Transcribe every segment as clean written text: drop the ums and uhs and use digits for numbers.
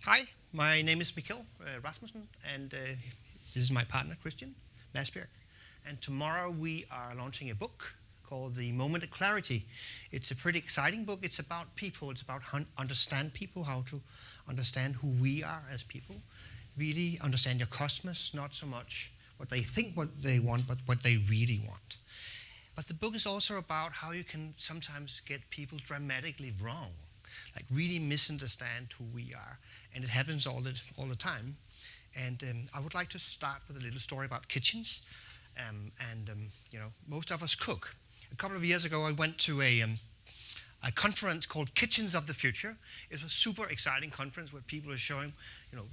Hi, my name is Mikkel Rasmussen, and this is my partner, Christian Masberg. And tomorrow we are launching a book called The Moment of Clarity. It's a pretty exciting book. It's about people. It's about understand people, how to understand who we are as people. Really understand your customers, not so much what they think what they want, but what they really want. But the book is also about how you can sometimes get people dramatically wrong, like really misunderstand who we are. And it happens all the time. And I would like to start with a little story about kitchens. Most of us cook. A couple of years ago, I went to a conference called Kitchens of the Future. It was a super exciting conference where people are showing,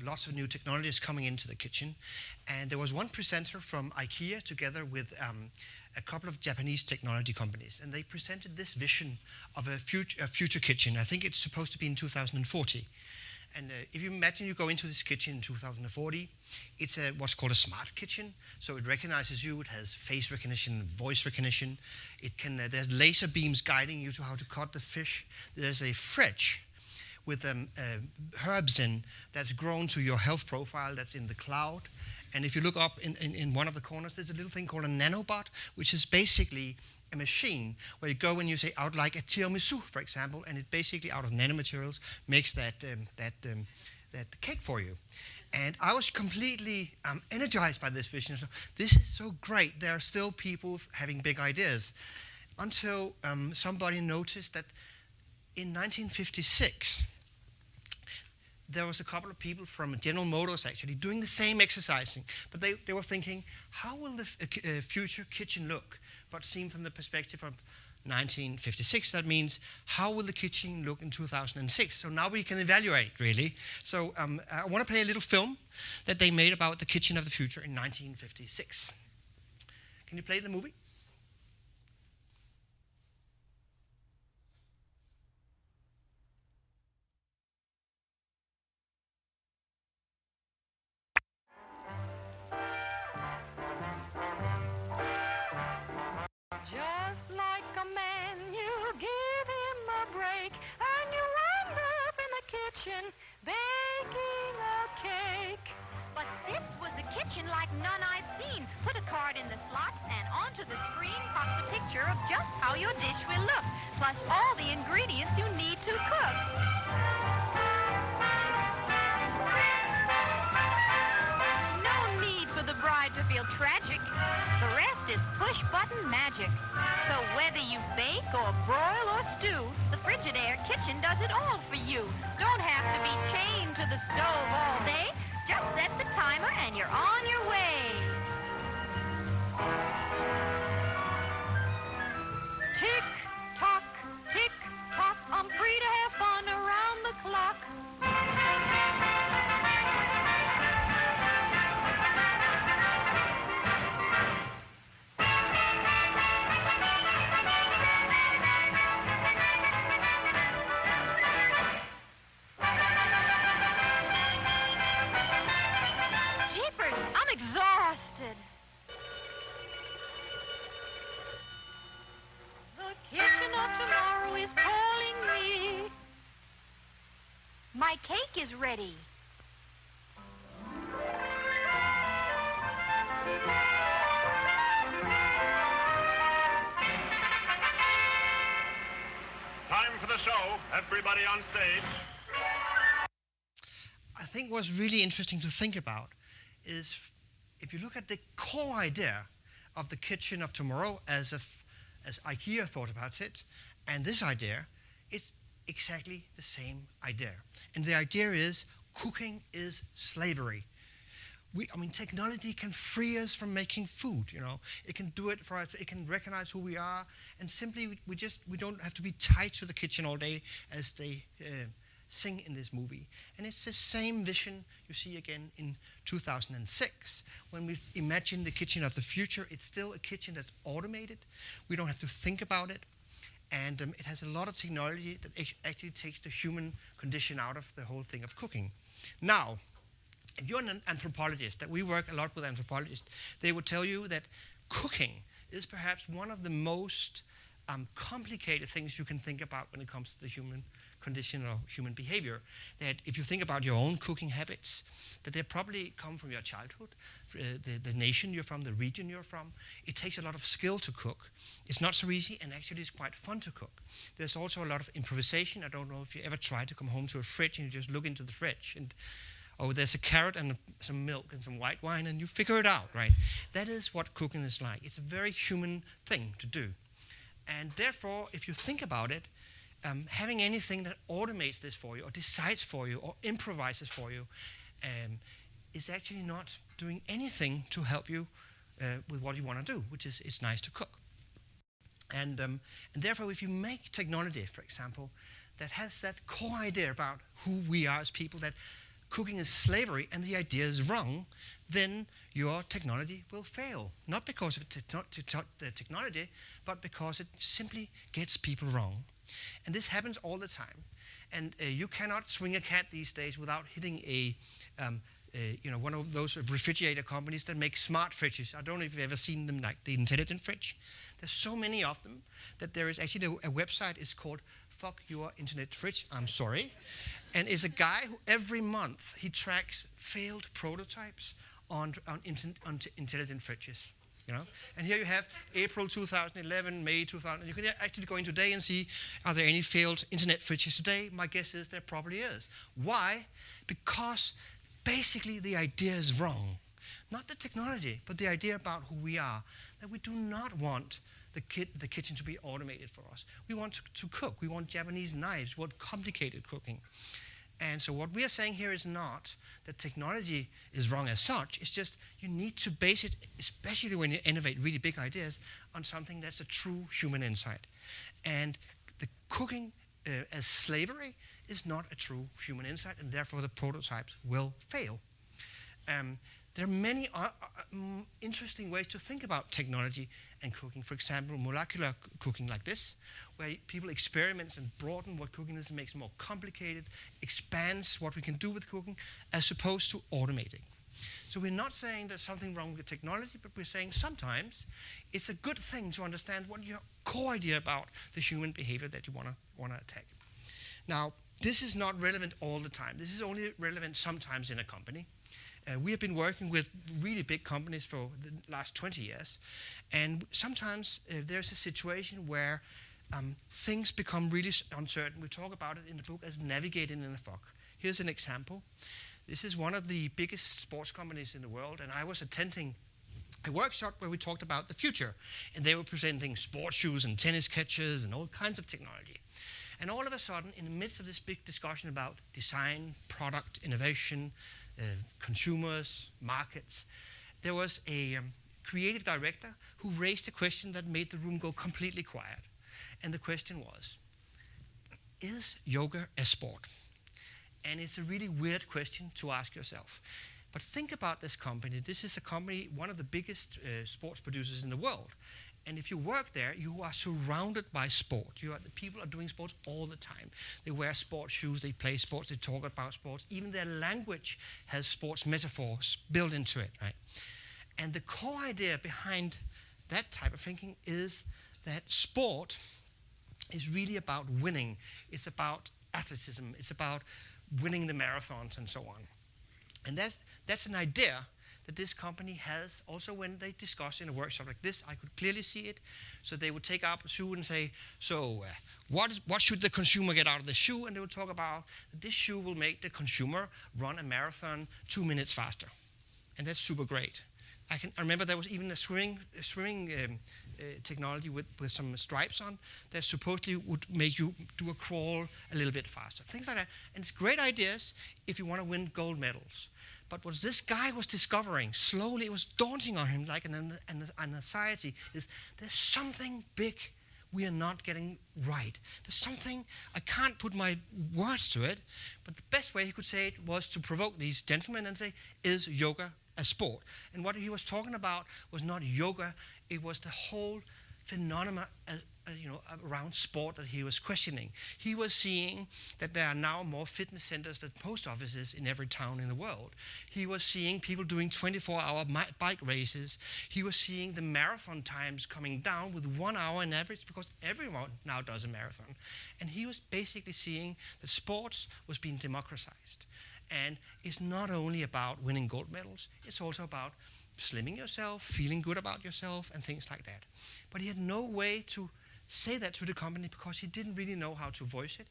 lots of new technologies coming into the kitchen. And there was one presenter from IKEA together with a couple of Japanese technology companies. And they presented this vision of a future kitchen. I think it's supposed to be in 2040. And if you imagine you go into this kitchen in 2040, it's what's called a smart kitchen. So it recognizes you, it has face recognition, voice recognition. There's laser beams guiding you to how to cut the fish. There's a fridge with herbs in that's grown to your health profile that's in the cloud. And if you look up in one of the corners, there's a little thing called a nanobot, which is basically a machine where you go and you say, I would like a tiramisu, for example, and it basically out of nanomaterials makes that cake for you. And I was completely energized by this vision. So this is so great. There are still people having big ideas. Until somebody noticed that in 1956, there was a couple of people from General Motors actually doing the same exercising, but they were thinking, how will the future kitchen look? But seen from the perspective of 1956, that means how will the kitchen look in 2006? So now we can evaluate, really. So I want to play a little film that they made about the kitchen of the future in 1956. Can you play the movie? Just like a man, you give him a break, and you end up in the kitchen baking a cake. But this was a kitchen like none I've seen. Put a card in the slots, and onto the screen pops a picture of just how your dish will look, plus all the ingredients you need to cook. No need for the bride to feel tragic. The rest is push-button magic. So whether you bake or broil or stew, the Frigidaire kitchen does it all for you. Don't have to be chained to the stove all day. Just set the timer and you're on your way. Tick-tock, tick-tock, I'm free to have fun around the clock. My cake is ready. Time for the show. Everybody on stage. I think what's really interesting to think about is if you look at the core idea of the kitchen of tomorrow as IKEA thought about it, and this idea, it's exactly the same idea. And the idea is cooking is slavery. Technology can free us from making food, It can do it for us, it can recognize who we are, and simply we don't have to be tied to the kitchen all day as they sing in this movie. And it's the same vision you see again in 2006. When we imagine the kitchen of the future, it's still a kitchen that's automated. We don't have to think about it. And it has a lot of technology that actually takes the human condition out of the whole thing of cooking. Now, if you're an anthropologist, that we work a lot with anthropologists, they would tell you that cooking is perhaps one of the most complicated things you can think about when it comes to the human condition or human behavior. That if you think about your own cooking habits, that they probably come from your childhood, the nation you're from, the region you're from. It takes a lot of skill to cook. It's not so easy, and actually it's quite fun to cook. There's also a lot of improvisation. I don't know if you ever tried to come home to a fridge and you just look into the fridge and, oh, there's a carrot and some milk and some white wine, and you figure it out, right? That is what cooking is like. It's a very human thing to do. And therefore, if you think about it, having anything that automates this for you, or decides for you, or improvises for you, is actually not doing anything to help you with what you want to do, which is it's nice to cook. And therefore, if you make technology, for example, that has that core idea about who we are as people, that cooking is slavery and the idea is wrong, then your technology will fail. Not because of the technology, but because it simply gets people wrong. And this happens all the time. And you cannot swing a cat these days without hitting one of those refrigerator companies that make smart fridges. I don't know if you've ever seen them, like the intelligent fridge. There's so many of them that there is actually a website is called Fuck Your Internet Fridge. I'm sorry. And it's a guy who every month he tracks failed prototypes on intelligent fridges. You know? And here you have April 2011, May 2000. You can actually go in today and see, are there any failed internet fridges today? My guess is there probably is. Why? Because basically the idea is wrong. Not the technology, but the idea about who we are. That we do not want the kitchen to be automated for us. We want to cook. We want Japanese knives. We want complicated cooking. And so what we are saying here is not that technology is wrong as such. It's just you need to base it, especially when you innovate really big ideas, on something that's a true human insight. And the cooking as slavery is not a true human insight, and therefore the prototypes will fail. There are many interesting ways to think about technology and cooking. For example, molecular cooking like this, where people experiment and broaden what cooking is and makes it more complicated, expands what we can do with cooking, as opposed to automating. So we're not saying there's something wrong with technology, but we're saying sometimes it's a good thing to understand what your core idea about the human behavior that you want to attack. Now, this is not relevant all the time. This is only relevant sometimes in a company. We have been working with really big companies for the last 20 years, and sometimes there's a situation where things become really uncertain. We talk about it in the book as navigating in the fog. Here's an example. This is one of the biggest sports companies in the world, and I was attending a workshop where we talked about the future, and they were presenting sports shoes and tennis catchers and all kinds of technology. And all of a sudden, in the midst of this big discussion about design, product, innovation, consumers, markets, there was a creative director who raised a question that made the room go completely quiet. And the question was, is yoga a sport? And it's a really weird question to ask yourself. But think about this company. This is a company, one of the biggest sports producers in the world. And if you work there, you are surrounded by sport. The people are doing sports all the time. They wear sports shoes, they play sports, they talk about sports. Even their language has sports metaphors built into it, right? And the core idea behind that type of thinking is that sport is really about winning. It's about athleticism. It's about winning the marathons and so on. And that's an idea that this company has also when they discuss in a workshop like this. I could clearly see it. So they would take up a shoe and say, what should the consumer get out of the shoe? And they would talk about this shoe will make the consumer run a marathon 2 minutes faster. And that's super great. I remember there was even a swimming technology with some stripes on that supposedly would make you do a crawl a little bit faster. Things like that. And it's great ideas if you want to win gold medals. But what this guy was discovering, slowly it was daunting on him, like an anxiety, is there's something big we are not getting right. There's something, I can't put my words to it, but the best way he could say it was to provoke these gentlemen and say, is yoga a sport? And what he was talking about was not yoga, it was the whole phenomena around sport that he was questioning. He was seeing that there are now more fitness centers than post offices in every town in the world. He was seeing people doing 24-hour bike races. He was seeing the marathon times coming down with 1 hour on average because everyone now does a marathon. And he was basically seeing that sports was being democratized. And it's not only about winning gold medals, it's also about slimming yourself, feeling good about yourself, and things like that. But he had no way to say that to the company because he didn't really know how to voice it.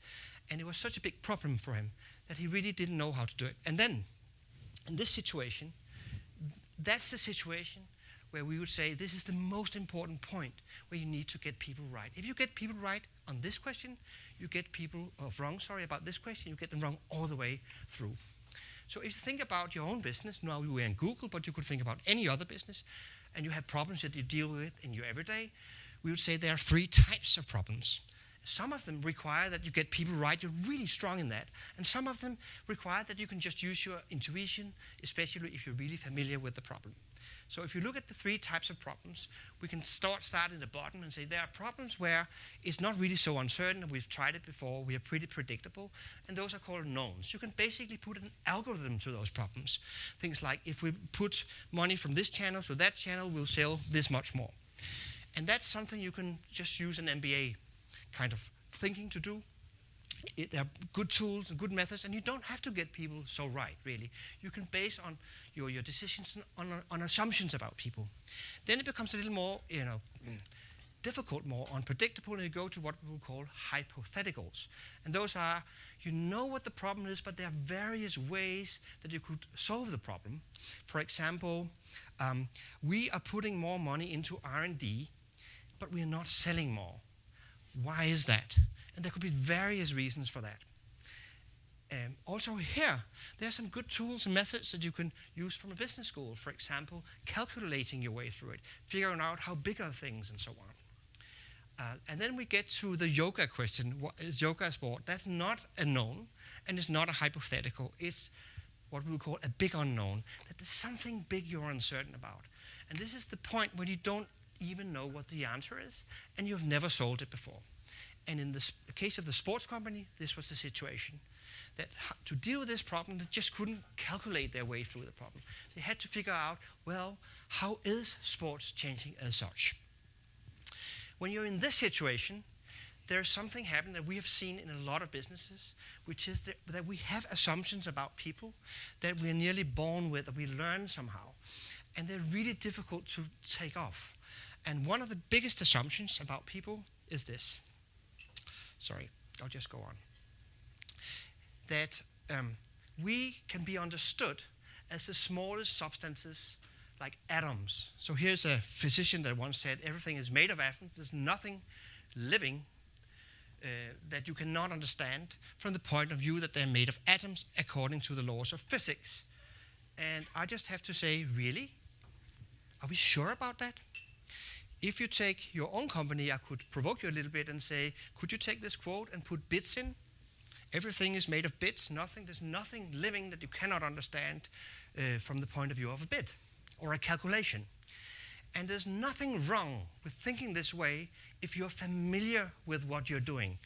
And it was such a big problem for him that he really didn't know how to do it. And then, in this situation, that's the situation where we would say this is the most important point where you need to get people right. If you get people right on this question, you get people wrong, about this question, you get them wrong all the way through. So if you think about your own business, now we're in Google, but you could think about any other business, and you have problems that you deal with in your everyday, we would say there are 3 types of problems. Some of them require that you get people right, you're really strong in that. And some of them require that you can just use your intuition, especially if you're really familiar with the problem. So if you look at the 3 types of problems, we can start at the bottom and say there are problems where it's not really so uncertain, we've tried it before, we are pretty predictable, and those are called knowns. You can basically put an algorithm to those problems. Things like if we put money from this channel to that channel, we'll sell this much more. And that's something you can just use an MBA kind of thinking to do. There are good tools and good methods, and you don't have to get people so right, really. You can base on your decisions on assumptions about people. Then it becomes a little more, difficult, more unpredictable, and you go to what we will call hypotheticals. And those are, you know what the problem is, but there are various ways that you could solve the problem. For example, we are putting more money into R&D, but we are not selling more. Why is that? And there could be various reasons for that. Also here, there are some good tools and methods that you can use from a business school. For example, calculating your way through it, figuring out how big are things and so on. And then we get to the yoga question. What is yoga a sport? That's not a known, and it's not a hypothetical. It's what we will call a big unknown, that there's something big you're uncertain about. And this is the point when you don't even know what the answer is, and you've never solved it before. And in the case of the sports company, this was the situation. That to deal with this problem, they just couldn't calculate their way through the problem. They had to figure out, well, how is sports changing as such? When you're in this situation, there's something happening that we have seen in a lot of businesses, which is that we have assumptions about people that we're nearly born with, that we learn somehow. And they're really difficult to take off. And one of the biggest assumptions about people is this. Sorry, I'll just go on. That we can be understood as the smallest substances like atoms. So here's a physician that once said everything is made of atoms. There's nothing living that you cannot understand from the point of view that they're made of atoms according to the laws of physics. And I just have to say, really? Are we sure about that? If you take your own company, I could provoke you a little bit and say, could you take this quote and put bits in? Everything is made of bits, there's nothing living that you cannot understand from the point of view of a bit or a calculation. And there's nothing wrong with thinking this way if you're familiar with what you're doing.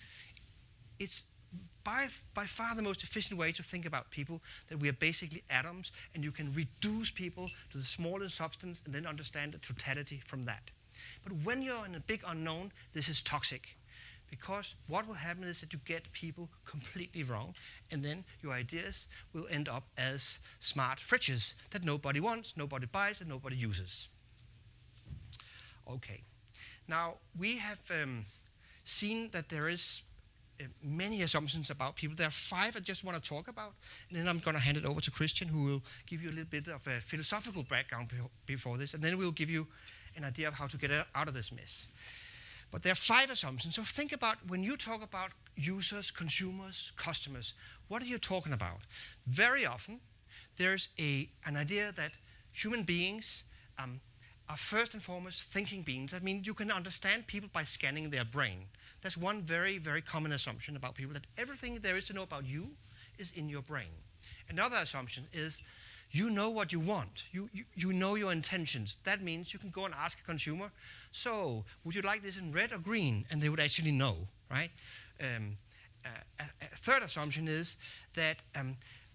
It's by far the most efficient way to think about people, that we are basically atoms, and you can reduce people to the smallest substance and then understand the totality from that. But when you're in a big unknown, this is toxic. Because what will happen is that you get people completely wrong, and then your ideas will end up as smart fridges that nobody wants, nobody buys, and nobody uses. Okay. Now, we have seen that there is many assumptions about people. There are 5 I just want to talk about, and then I'm going to hand it over to Christian, who will give you a little bit of a philosophical background before this, and then we'll give you an idea of how to get out of this mess. But there are 5 assumptions. So think about when you talk about users, consumers, customers, what are you talking about? Very often, there's an idea that human beings are first and foremost thinking beings. That means you can understand people by scanning their brain. That's one very, very common assumption about people, that everything there is to know about you is in your brain. Another assumption is You know what you want. You know your intentions. That means you can go and ask a consumer, so would you like this in red or green? And they would actually know, right? A third assumption is that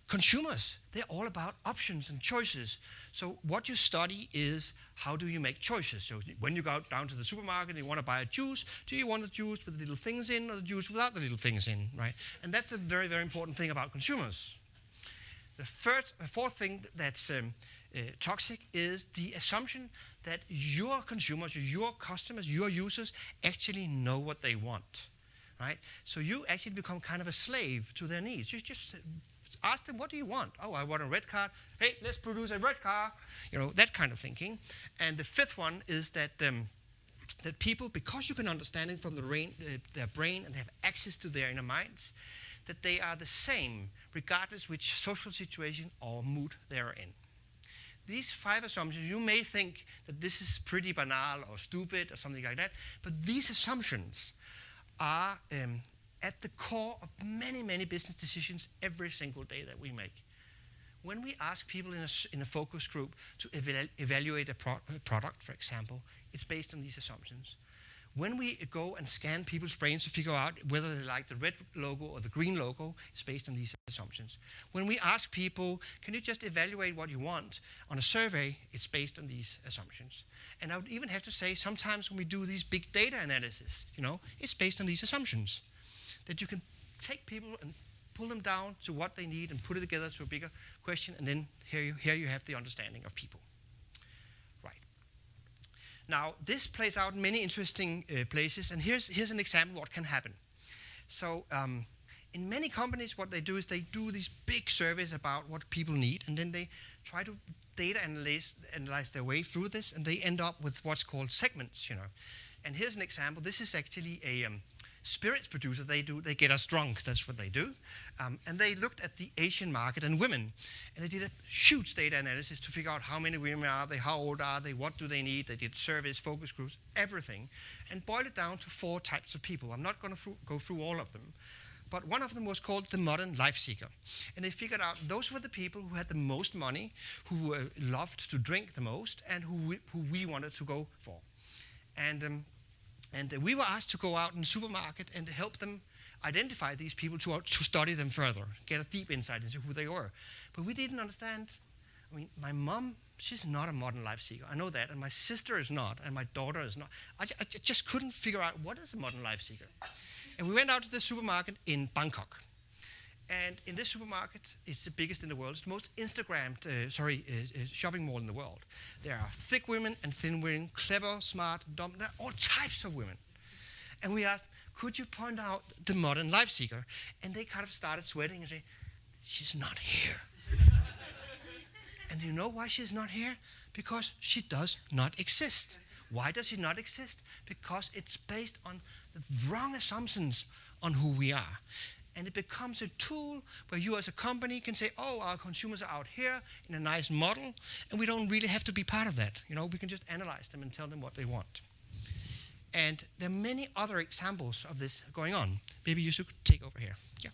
consumers, they're all about options and choices. So what you study is how do you make choices. So when you go down to the supermarket and you want to buy a juice, do you want the juice with the little things in or the juice without the little things in, right? And that's the very, very important thing about consumers. The fourth thing that's toxic is the assumption that your consumers, your customers, your users actually know what they want, right? So you actually become kind of a slave to their needs. You just ask them, what do you want? Oh, I want a red car. Hey, let's produce a red car. You know, that kind of thinking. And the fifth one is that that people, because you can understand it from their brain and they have access to their inner minds, that they are the same regardless which social situation or mood they're in. These 5 assumptions, you may think that this is pretty banal or stupid or something like that, but these assumptions are at the core of many, many business decisions every single day that we make. When we ask people in a focus group to evaluate a product, for example, it's based on these assumptions. When we go and scan people's brains to figure out whether they like the red logo or the green logo, it's based on these assumptions. When we ask people, can you just evaluate what you want on a survey, it's based on these assumptions. And I would even have to say, sometimes when we do these big data analysis, it's based on these assumptions. That you can take people and pull them down to what they need and put it together to a bigger question, and then here you have the understanding of people. Now, this plays out in many interesting places, and here's an example of what can happen. So, in many companies, what they do is they do these big surveys about what people need, and then they try to data analyze their way through this, and they end up with what's called segments, And here's an example. This is actually a spirits producer. They get us drunk. That's what they do. And they looked at the Asian market and women, and they did a huge data analysis to figure out how many women are they, how old are they, what do they need. They did surveys, focus groups, everything, and boiled it down to 4 types of people. I'm not going to go through all of them, but one of them was called the modern life seeker. And they figured out those were the people who had the most money, who loved to drink the most, and who we wanted to go for. And we were asked to go out in the supermarket and help them identify these people to study them further, get a deep insight into who they were. But we didn't understand. I mean, my mom, she's not a modern life seeker. I know that. And my sister is not. And my daughter is not. I just couldn't figure out what is a modern life seeker. And we went out to the supermarket in Bangkok. And in this supermarket, it's the biggest in the world. It's the most Instagrammed shopping mall in the world. There are thick women and thin women, clever, smart, dumb, there are all types of women. And we asked, could you point out the modern life seeker? And they kind of started sweating and say, she's not here. And you know why she's not here? Because she does not exist. Why does she not exist? Because it's based on the wrong assumptions on who we are. And it becomes a tool where you as a company can say, oh, our consumers are out here in a nice model, and we don't really have to be part of that. We can just analyze them and tell them what they want. And there are many other examples of this going on. Maybe you should take over here. Yeah.